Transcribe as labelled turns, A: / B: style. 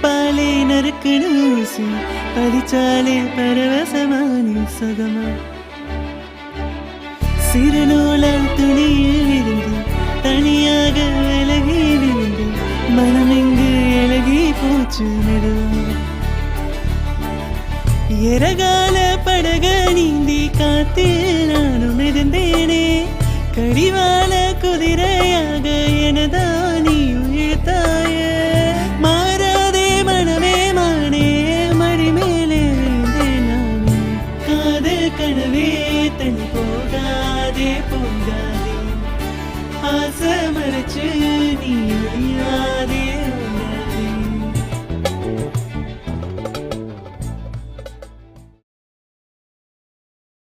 A: இனிப்பாலே நறுக்குன்னு ஊசி பதிச்சாலே பரவசமானி சுகமா சிறுநூலால் துணியில் இருந்து தனியாக விலகி விழுந்து மனமெங்கு இலகி போச்சு மெதுவா எரகால படக நீந்தி காத்தில் நானும் இருந்தேனே கடிவால குதிரையாக எனதானி இழுத்தாய மாறாதே மனமே மானே மடி மேலே நானே காதல் கனவே தனி போகாதே போகாதே ஆசை மறைச்சு நீ